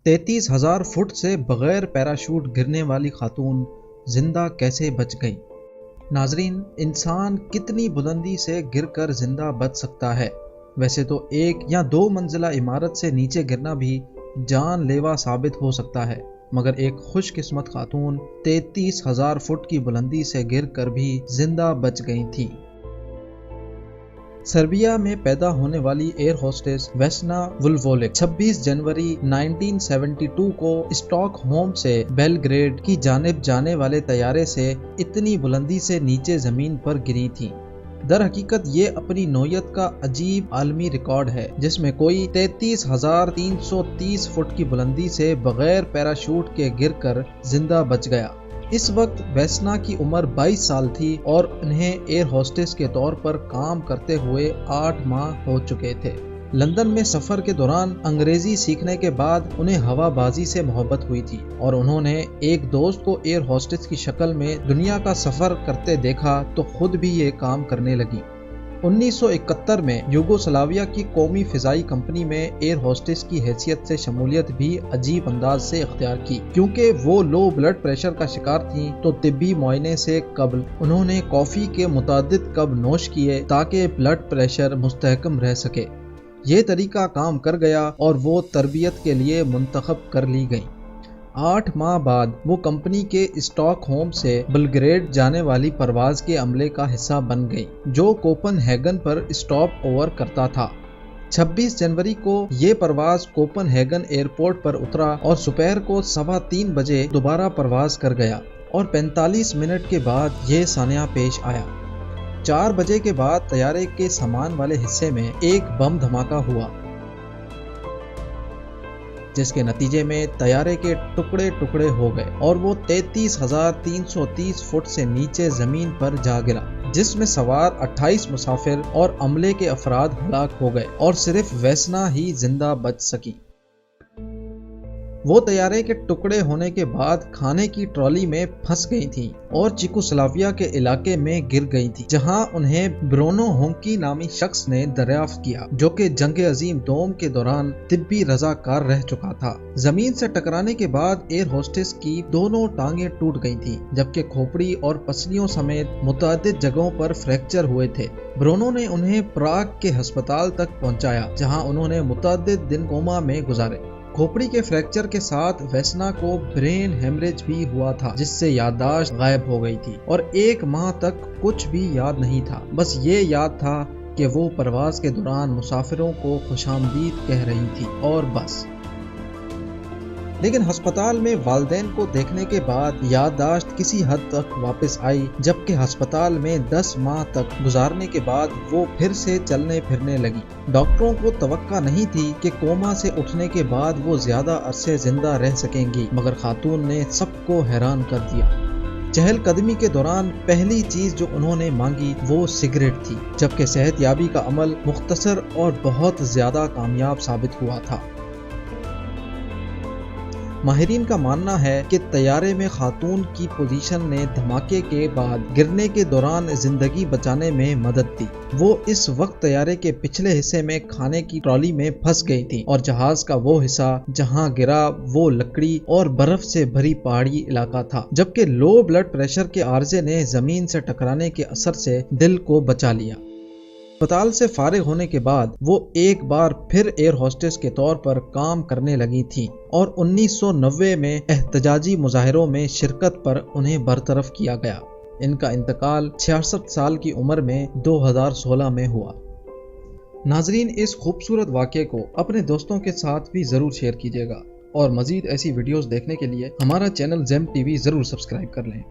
33,000 fit سے بغیر parachute گرنے والی خاتون زندہ کیسے بچ گئی؟ ناظرین، انسان کتنی بلندی سے گر کر زندہ بچ سکتا ہے؟ ویسے تو 1 یا 2 منزلہ عمارت سے نیچے گرنا بھی جان لیوا ثابت ہو سکتا ہے، مگر ایک خوش قسمت خاتون 33,000 فٹ کی بلندی سے گر کر بھی زندہ بچ گئی تھی۔ سربیا میں پیدا ہونے والی ایئر ہوسٹس ویسنا وولوولک 26 جنوری 1972 کو اسٹاک ہوم سے بیلگریڈ کی جانب جانے والے طیارے سے اتنی بلندی سے نیچے زمین پر گری تھی۔ در حقیقت یہ اپنی نوعیت کا عجیب عالمی ریکارڈ ہے، جس میں کوئی 33,330 فٹ کی بلندی سے بغیر پیراشوٹ کے گر کر زندہ بچ گیا۔ اس وقت ویسنا کی عمر 22 سال تھی اور انہیں ایئر ہوسٹس کے طور پر کام کرتے ہوئے 8 ماہ ہو چکے تھے۔ لندن میں سفر کے دوران انگریزی سیکھنے کے بعد انہیں ہوا بازی سے محبت ہوئی تھی اور انہوں نے ایک دوست کو ایئر ہوسٹس کی شکل میں دنیا کا سفر کرتے دیکھا تو خود بھی یہ کام کرنے لگی۔ 1971 میں یوگوسلاویا کی قومی فضائی کمپنی میں ایئر ہوسٹس کی حیثیت سے شمولیت بھی عجیب انداز سے اختیار کی۔ کیونکہ وہ لو بلڈ پریشر کا شکار تھیں تو طبی معائنے سے قبل انہوں نے کافی کے متعدد کپ نوش کیے تاکہ بلڈ پریشر مستحکم رہ سکے۔ یہ طریقہ کام کر گیا اور وہ تربیت کے لیے منتخب کر لی گئیں۔ 8 ماہ بعد وہ کمپنی کے اسٹاک ہوم سے بلگریڈ جانے والی پرواز کے عملے کا حصہ بن گئی، جو کوپن ہیگن پر اسٹاپ اوور کرتا تھا۔ 26 جنوری کو یہ پرواز کوپن ہیگن ایئرپورٹ پر اترا اور دوپہر کو 3:15 بجے دوبارہ پرواز کر گیا اور 45 منٹ کے بعد یہ سانحہ پیش آیا۔ 4 بجے کے بعد طیارے کے سامان والے حصے میں ایک بم دھماکہ ہوا، جس کے نتیجے میں طیارے کے ٹکڑے ٹکڑے ہو گئے اور وہ 33,330 فٹ سے نیچے زمین پر جا گرا، جس میں سوار 28 مسافر اور عملے کے افراد ہلاک ہو گئے اور صرف ویسنا ہی زندہ بچ سکی۔ وہ طیارے کے ٹکڑے ہونے کے بعد کھانے کی ٹرالی میں پھنس گئی تھیں اور چیکوسلاویا کے علاقے میں گر گئی تھیں، جہاں انہیں برونو ہونکی نامی شخص نے دریافت کیا، جو کہ جنگ عظیم دوم کے دوران طبی رضاکار رہ چکا تھا۔ زمین سے ٹکرانے کے بعد ایئر ہوسٹس کی دونوں ٹانگیں ٹوٹ گئی تھیں، جبکہ کھوپڑی اور پسلیوں سمیت متعدد جگہوں پر فریکچر ہوئے تھے۔ برونو نے انہیں پراگ کے ہسپتال تک پہنچایا، جہاں انہوں نے متعدد دن کوما میں گزارے۔ کھوپڑی کے فریکچر کے ساتھ ویسنا کو برین ہیمریج بھی ہوا تھا، جس سے یادداشت غائب ہو گئی تھی اور 1 ماہ تک کچھ بھی یاد نہیں تھا، بس یہ یاد تھا کہ وہ پرواز کے دوران مسافروں کو خوش آمدید کہہ رہی تھی اور بس۔ لیکن ہسپتال میں والدین کو دیکھنے کے بعد یادداشت کسی حد تک واپس آئی، جبکہ ہسپتال میں 10 ماہ تک گزارنے کے بعد وہ پھر سے چلنے پھرنے لگی۔ ڈاکٹروں کو توقع نہیں تھی کہ کوما سے اٹھنے کے بعد وہ زیادہ عرصے زندہ رہ سکیں گی، مگر خاتون نے سب کو حیران کر دیا۔ چہل قدمی کے دوران پہلی چیز جو انہوں نے مانگی وہ سگریٹ تھی، جبکہ صحت یابی کا عمل مختصر اور بہت زیادہ کامیاب ثابت ہوا تھا۔ ماہرین کا ماننا ہے کہ طیارے میں خاتون کی پوزیشن نے دھماکے کے بعد گرنے کے دوران زندگی بچانے میں مدد دی۔ وہ اس وقت طیارے کے پچھلے حصے میں کھانے کی ٹرالی میں پھنس گئی تھی اور جہاز کا وہ حصہ جہاں گرا وہ لکڑی اور برف سے بھری پہاڑی علاقہ تھا، جبکہ لو بلڈ پریشر کے عارضے نے زمین سے ٹکرانے کے اثر سے دل کو بچا لیا۔ اسپتال سے فارغ ہونے کے بعد وہ ایک بار پھر ایئر ہوسٹس کے طور پر کام کرنے لگی تھیں اور 1990 میں احتجاجی مظاہروں میں شرکت پر انہیں برطرف کیا گیا۔ ان کا انتقال 66 سال کی عمر میں 2016 میں ہوا۔ ناظرین، اس خوبصورت واقعے کو اپنے دوستوں کے ساتھ بھی ضرور شیئر کیجیے گا اور مزید ایسی ویڈیوز دیکھنے کے لیے ہمارا چینل زیم ٹی وی ضرور سبسکرائب کر لیں۔